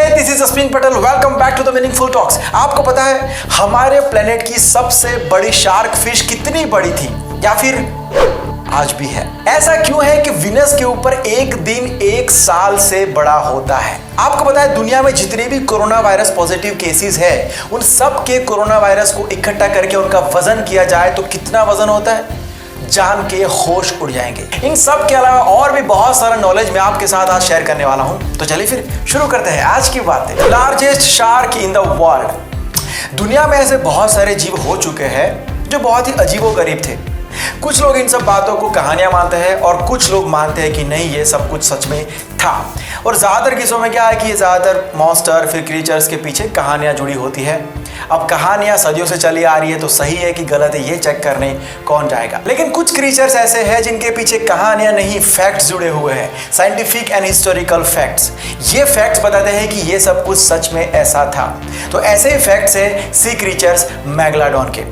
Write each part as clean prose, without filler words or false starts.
This is Jasmine Patel. Welcome back to the meaningful talks. आपको पता है हमारे प्लेनेट की सबसे बड़ी शार्क फिश कितनी बड़ी थी या फिर आज भी है? ऐसा क्यों है कि विनस के ऊपर एक दिन एक साल से बड़ा होता है? आपको पता है दुनिया में जितने भी कोरोना वायरस पॉजिटिव केसेस है उन सब के कोरोना वायरस को इकट्ठा करके उनका वजन किया जाए तो कितना वजन होता है? जान के होश उड़ जाएंगे। इन सब के अलावा और भी बहुत सारा नॉलेज मैं आपके साथ आज शेयर करने वाला हूं। तो चलिए फिर शुरू करते हैं आज की बातें। Largest shark in the world. दुनिया में ऐसे बहुत सारे जीव हो चुके हैं जो बहुत ही अजीबोगरीब थे। कुछ लोग इन सब बातों को कहानियां मानते हैं और कुछ लोग मानते हैं कि नहीं ये सब कुछ सच में था। और ज्यादातर केसों में क्या है कि ये ज्यादातर मॉन्स्टर फिर क्रीचर्स के पीछे कहानियां जुड़ी होती है। अब कहानियां सदियों से चली आ रही है तो सही है कि गलत है ये चेक करने कौन जाएगा। लेकिन कुछ क्रीचर्स ऐसे हैं जिनके पीछे कहानियां नहीं फैक्ट्स जुड़े हुए हैं, साइंटिफिक एंड हिस्टोरिकल फैक्ट्स। ये फैक्ट्स बताते हैं कि ये सब कुछ सच में ऐसा था। तो ऐसे ही फैक्ट्स है सी क्रीचर्स मेगालोडॉन के,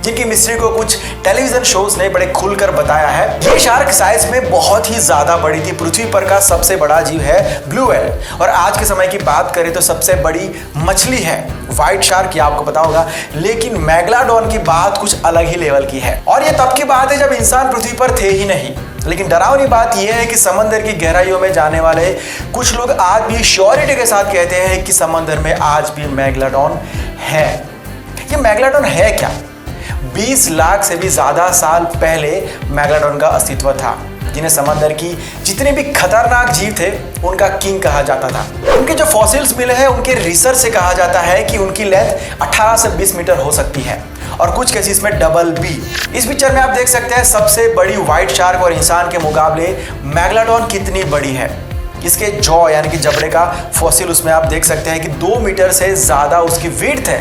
जिनकी मिस्ट्री को कुछ टेलीविजन शोज ने बड़े खुलकर बताया है। ये शार्क साइज में बहुत ही ज्यादा बड़ी थी। पृथ्वी पर का सबसे बड़ा जीव है ब्लू व्हेल और आज के समय की बात करें तो सबसे बड़ी मछली है व्हाइट शार्क, ये आपको पता होगा। लेकिन मेगालोडॉन की बात कुछ अलग ही लेवल की है और ये तब की बात है जब इंसान पृथ्वी पर थे ही नहीं। लेकिन डरावनी बात यह है कि समंदर की गहराइयों में जाने वाले कुछ लोग आज भी श्योरिटी के साथ कहते हैं कि समंदर में आज भी मेगालोडॉन है। ये मेगालोडॉन है क्या? 20 लाख से भी ज्यादा साल पहले मेगालोडॉन का अस्तित्व था, जिन्हें समंदर की जितने भी खतरनाक जीव थे उनका किंग कहा जाता था। उनके जो फॉसिल्स मिले हैं उनके रिसर्च से कहा जाता है कि उनकी लेंथ 18 से 20 मीटर हो सकती है और कुछ केसेस में डबल भी। इस पिक्चर में आप देख सकते हैं सबसे बड़ी व्हाइट शार्क और इंसान के मुकाबले मेगालोडॉन कितनी बड़ी है। इसके जॉ यानी कि जबड़े का फॉसिल उसमें आप देख सकते हैं कि 2 मीटर से ज्यादा उसकी विड्थ है,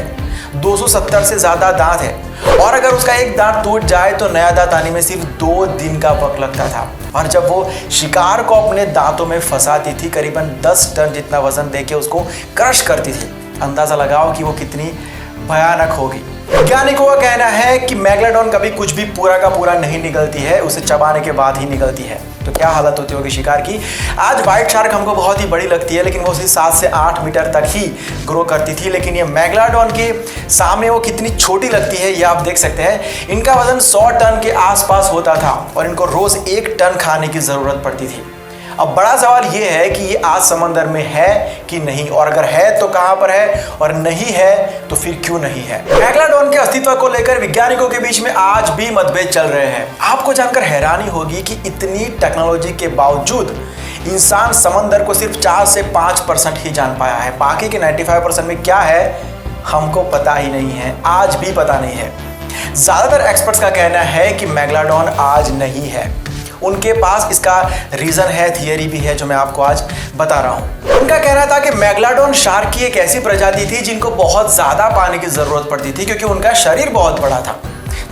270 से ज्यादा दांत है और अगर उसका एक दांत टूट जाए तो नया दांत आने में सिर्फ 2 दिन का वक्त लगता था। और जब वो शिकार को अपने दांतों में फंसाती थी करीबन 10 टन जितना वजन देके उसको क्रश करती थी। अंदाजा लगाओ कि वो कितनी भयानक होगी। वैज्ञानिकों का कहना है कि मेगालोडॉन कभी कुछ भी पूरा का पूरा नहीं निकलती है, उसे चबाने के बाद ही निकलती है। तो क्या हालत होती होगी शिकार की। आज व्हाइट शार्क हमको बहुत ही बड़ी लगती है लेकिन वो सिर्फ 7 से 8 मीटर तक ही ग्रो करती थी। लेकिन ये मेगालोडॉन के सामने वो कितनी छोटी लगती है ये आप देख सकते हैं। इनका वजन 100 टन के आसपास होता था और इनको रोज 1 टन खाने की जरूरत पड़ती थी। अब बड़ा सवाल ये है कि ये आज समंदर में है कि नहीं, और अगर है तो कहां पर है और नहीं है तो फिर क्यों नहीं है। मेगालोडॉन के अस्तित्व को लेकर वैज्ञानिकों के बीच में आज भी मतभेद चल रहे हैं। आपको जानकर हैरानी होगी कि इतनी टेक्नोलॉजी के बावजूद इंसान समंदर को सिर्फ 4 से 5% ही जान पाया है। बाकी के 95% में क्या है हमको पता ही नहीं है, आज भी पता नहीं है। ज्यादातर एक्सपर्ट्स का कहना है कि मेगालोडॉन आज नहीं है। उनके पास इसका रीजन है, थियरी भी है जो मैं आपको आज बता रहा हूं। उनका कहना था कि मेगालोडॉन शार्क की एक ऐसी प्रजाति थी जिनको बहुत ज्यादा पानी की जरूरत पड़ती थी क्योंकि उनका शरीर बहुत बड़ा था,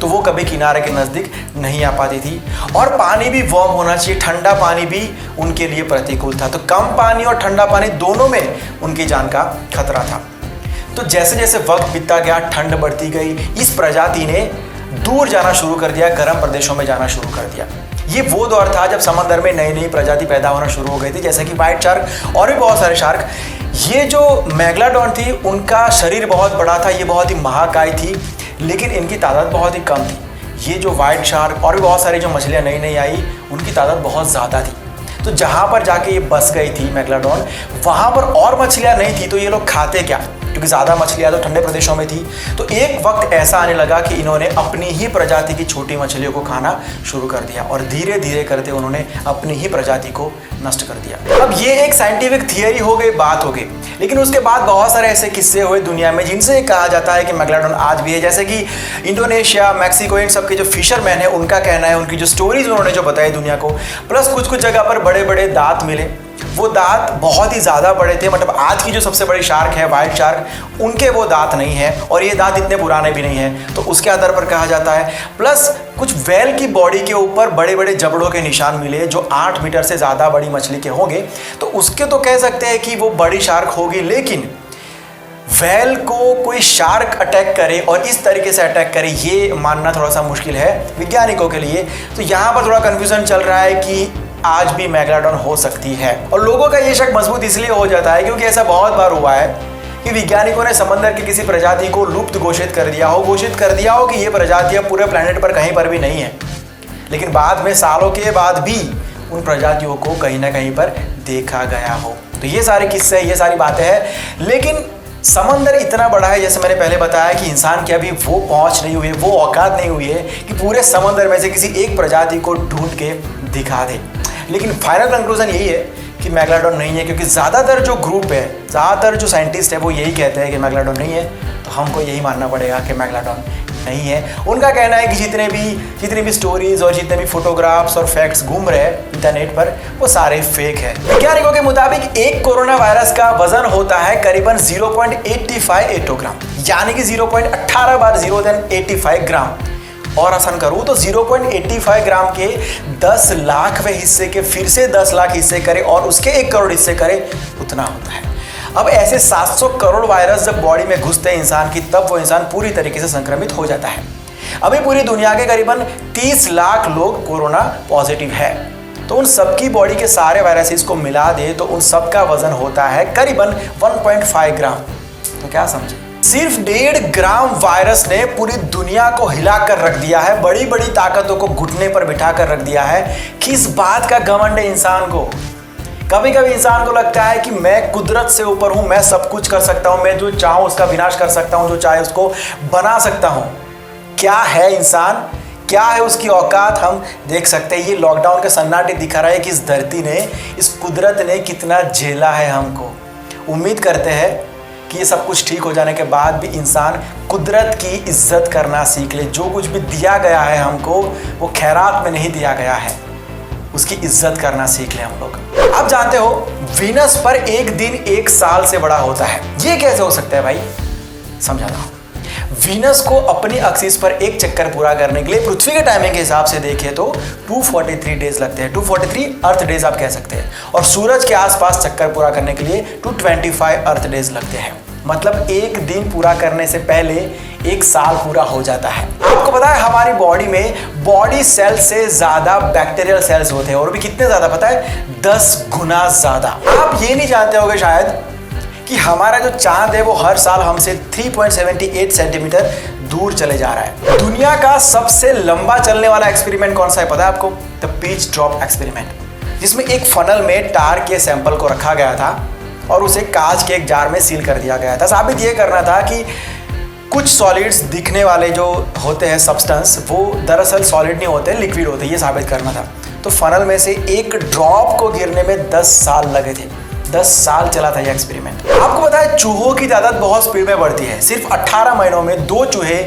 तो वो कभी किनारे के नजदीक नहीं आ पाती थी। और पानी भी वार्म होना चाहिए, ठंडा पानी भी उनके लिए प्रतिकूल था। तो कम पानी और ठंडा पानी दोनों में उनकी जान का खतरा था। तो जैसे जैसे वक्त बीतता गया, ठंड बढ़ती गई, इस प्रजाति ने दूर जाना शुरू कर दिया, गर्म प्रदेशों में जाना शुरू कर दिया। ये वो दौर था जब समंदर में नई नई प्रजाति पैदा होना शुरू हो गई थी, जैसे कि व्हाइट शार्क और भी बहुत सारे शार्क। ये जो मेगालोडॉन थी उनका शरीर बहुत बड़ा था, ये बहुत ही महाकाय थी, लेकिन इनकी तादाद बहुत ही कम थी। ये जो व्हाइट शार्क और भी बहुत सारी जो मछलियाँ नई नई आई उनकी तादाद बहुत ज़्यादा थी। तो जहाँ पर जाके ये बस गई थी मेगालोडॉन, वहाँ पर और मछलियाँ नहीं थी, तो ये लोग खाते क्या, क्योंकि ज़्यादा मछलियाँ तो ठंडे प्रदेशों में थी। तो एक वक्त ऐसा आने लगा कि इन्होंने अपनी ही प्रजाति की छोटी मछलियों को खाना शुरू कर दिया और धीरे धीरे करते उन्होंने अपनी ही प्रजाति को नष्ट कर दिया। अब ये एक साइंटिफिक थियरी हो गई, बात हो गई, लेकिन उसके बाद बहुत सारे ऐसे किस्से हुए दुनिया में जिनसे कहा जाता है कि मेगालोडॉन आज भी है। जैसे कि इंडोनेशिया, मैक्सिको, इन सब के जो फिशरमैन है उनका कहना है, उनकी जो स्टोरीज उन्होंने जो बताई दुनिया को, प्लस कुछ कुछ जगह पर बड़े बड़े दांत मिले। वो दांत बहुत ही ज़्यादा बड़े थे, मतलब आज की जो सबसे बड़ी शार्क है व्हाइट शार्क, उनके वो दांत नहीं है और ये दांत इतने पुराने भी नहीं हैं, तो उसके आधार पर कहा जाता है। प्लस कुछ व्हेल की बॉडी के ऊपर बड़े बड़े जबड़ों के निशान मिले जो 8 मीटर से ज़्यादा बड़ी मछली के होंगे, तो उसके तो कह सकते हैं कि वो बड़ी शार्क होगी। लेकिन व्हेल को कोई शार्क अटैक करे और इस तरीके से अटैक करे, ये मानना थोड़ा सा मुश्किल है वैज्ञानिकों के लिए। तो यहाँ पर थोड़ा कन्फ्यूजन चल रहा है कि आज भी मेगालोडॉन हो सकती है। और लोगों का ये शक मजबूत इसलिए हो जाता है क्योंकि ऐसा बहुत बार हुआ है कि वैज्ञानिकों ने समंदर की किसी प्रजाति को लुप्त घोषित कर दिया हो कि ये प्रजाति अब पूरे प्लेनेट पर कहीं पर भी नहीं है, लेकिन बाद में सालों के बाद भी उन प्रजातियों को कहीं ना कहीं पर देखा गया हो। तो ये सारे किस्से, ये सारी बातें हैं। लेकिन समंदर इतना बड़ा है, जैसे मैंने पहले बताया, कि इंसान की अभी वो पहुंच नहीं हुई है, वो औकात नहीं हुई है कि पूरे समंदर में से किसी एक प्रजाति को ढूंढ के दिखा दे। लेकिन फाइनल कंक्लूजन यही है कि मेगालोडॉन नहीं है, क्योंकि ज़्यादातर जो ग्रुप है, ज़्यादातर जो साइंटिस्ट है वो यही कहते हैं कि मेगालोडॉन नहीं है। तो हमको यही मानना पड़ेगा कि मेगालोडॉन नहीं है। उनका कहना है कि जितने भी स्टोरीज और जितने भी फोटोग्राफ्स और फैक्ट्स घूम रहे हैं इंटरनेट पर, वो सारे फेक है। वैज्ञानिकों के मुताबिक एक कोरोना वायरस का वजन होता है करीबन 0.85 एटोग्राम, यानी कि 0.18 बार 0.85 ग्राम। और आसान करूँ तो 0.85 ग्राम के 10 लाखवें हिस्से के फिर से 10 लाख हिस्से करे और उसके 1 करोड़ हिस्से करे, उतना होता है। अब ऐसे 700 करोड़ वायरस जब बॉडी में घुसते हैं इंसान की, तब वो इंसान पूरी तरीके से संक्रमित हो जाता है। अभी पूरी दुनिया के करीबन 30 लाख लोग कोरोना पॉजिटिव है। तो उन सबकी बॉडी के सारे वायरसेस को मिला दे तो उन सबका वजन होता है करीबन 1.5 ग्राम। तो क्या समझे, सिर्फ 1.5 ग्राम वायरस ने पूरी दुनिया को हिला कर रख दिया है, बड़ी बड़ी ताकतों को घुटने पर बिठा कर रख दिया है। किस बात का घमंड है इंसान को। कभी कभी इंसान को लगता है कि मैं कुदरत से ऊपर हूं, मैं सब कुछ कर सकता हूं, मैं जो चाहूं उसका विनाश कर सकता हूं, जो चाहे उसको बना सकता हूं। क्या है इंसान, क्या है उसकी औकात, हम देख सकते हैं। ये लॉकडाउन के सन्नाटे दिखा रहा है कि इस धरती ने, इस कुदरत ने कितना झेला है हमको। उम्मीद करते हैं कि ये सब कुछ ठीक हो जाने के बाद भी इंसान कुदरत की इज्जत करना सीख ले। जो कुछ भी दिया गया है हमको, वो खैरात में नहीं दिया गया है, उसकी इज्जत करना सीख ले हम लोग। आप जानते हो वीनस पर एक दिन 1 साल से बड़ा होता है। ये कैसे हो सकता है भाई, समझाता हूं। वीनस को अपनी एक्सिस पर एक चक्कर पूरा करने के लिए पृथ्वी के टाइमिंग के हिसाब से देखें तो 243 डेज लगते हैं, 243 अर्थ डेज आप कह सकते हैं। और सूरज के आसपास चक्कर पूरा करने के लिए 225 अर्थ डेज लगते हैं। मतलब एक दिन पूरा करने से पहले 1 साल पूरा हो जाता है। आपको पता है हमारी बॉडी में बॉडी सेल से ज्यादा बैक्टीरियल सेल्स होते हैं, और भी कितने ज्यादा पता है, 10 गुना ज्यादा। आप ये नहीं जानते होंगे शायद कि हमारा जो चांद है वो हर साल हमसे 3.78 सेंटीमीटर दूर चले जा रहा है। दुनिया का सबसे लंबा चलने वाला एक्सपेरिमेंट कौन सा है पता है आपको? द पिच ड्रॉप एक्सपेरिमेंट, जिसमें एक फनल में टार के सैंपल को रखा गया था और उसे कांच के एक जार में सील कर दिया गया था। साबित ये करना था कि कुछ सॉलिड्स दिखने वाले जो होते हैं सब्सटेंस, वो दरअसल सॉलिड नहीं होते, लिक्विड होते हैं, ये साबित करना था। तो फनल में से एक ड्रॉप को गिरने में 10 साल लगे थे। 10 साल चला था ये एक्सपेरिमेंट। आपको पता है चूहों की तादाद बहुत स्पीड में बढ़ती है। सिर्फ 18 महीनों में 2 चूहे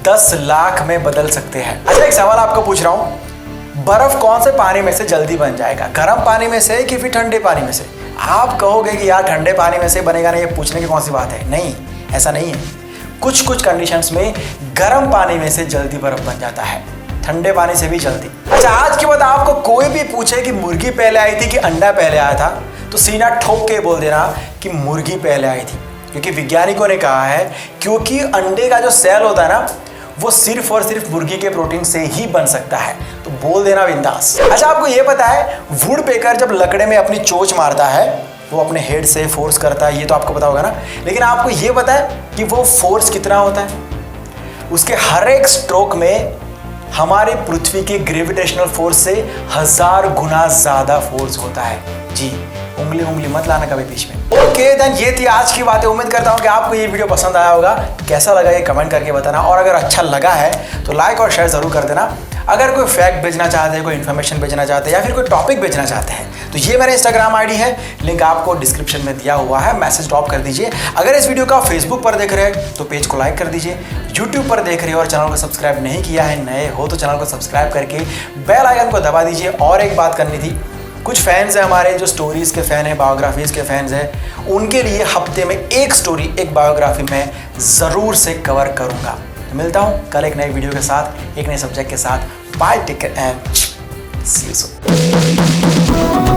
10 लाख में बदल सकते हैं। अच्छा, एक सवाल आपको पूछ रहा हूं, बर्फ कौन से पानी में से जल्दी बन जाएगा, गर्म पानी में से कि फिर ठंडे पानी में से? आप कहोगे कि यार ठंडे पानी में से बनेगा ना, ये पूछने की कौन सी बात है। नहीं, ऐसा नहीं है। कुछ कंडीशंस में गर्म पानी में से जल्दी बर्फ बन जाता है, ठंडे पानी से भी जल्दी। अच्छा, आज के बाद आपको कोई भी पूछे कि मुर्गी पहले आई थी कि अंडा पहले आया था, तो सीना ठोक के बोल देना कि मुर्गी पहले आई थी, क्योंकि वैज्ञानिकों ने कहा है क्योंकि अंडे का जो सेल होता है ना, वो सिर्फ और सिर्फ मुर्गी के प्रोटीन से ही बन सकता है। तो बोल देना बिंदास। अच्छा, आपको ये पता है वुड पेकर जब लकड़े में अपनी चोंच मारता है, वो अपने हेड से फोर्स करता है, ये तो आपको पता होगा ना। लेकिन आपको ये पता है कि वो फोर्स कितना होता है? उसके हर एक स्ट्रोक में हमारे पृथ्वी के ग्रेविटेशनल फोर्स से 1000 गुना ज्यादा फोर्स होता है। जी, उंगली मत लाना कभी बीच में। ओके देन, ये थी आज की बातें। उम्मीद करता हूँ कि आपको ये वीडियो पसंद आया होगा। कैसा लगा ये कमेंट करके बताना, और अगर अच्छा लगा है तो लाइक और शेयर जरूर कर देना। अगर कोई फैक्ट भेजना चाहते हैं, कोई इन्फॉर्मेशन भेजना चाहते हैं या फिर कोई टॉपिक भेजना चाहते हैं, तो ये मेरा इंस्टाग्राम आईडी है, लिंक आपको डिस्क्रिप्शन में दिया हुआ है, मैसेज ड्रॉप कर दीजिए। अगर इस वीडियो को फेसबुक पर देख रहे हैं तो पेज को लाइक कर दीजिए। यूट्यूब पर देख रहे हो और चैनल को सब्सक्राइब नहीं किया है, नए हो तो चैनल को सब्सक्राइब करके बेल आइकन को दबा दीजिए। और एक बात करनी थी, कुछ फैंस हैं हमारे जो स्टोरीज के फैन हैं, बायोग्राफीज के फैंस हैं, उनके लिए हफ्ते में एक स्टोरी, एक बायोग्राफी मैं ज़रूर से कवर करूंगा। तो मिलता हूं कल एक नई वीडियो के साथ, एक नए सब्जेक्ट के साथ। Bye, take care and see you soon.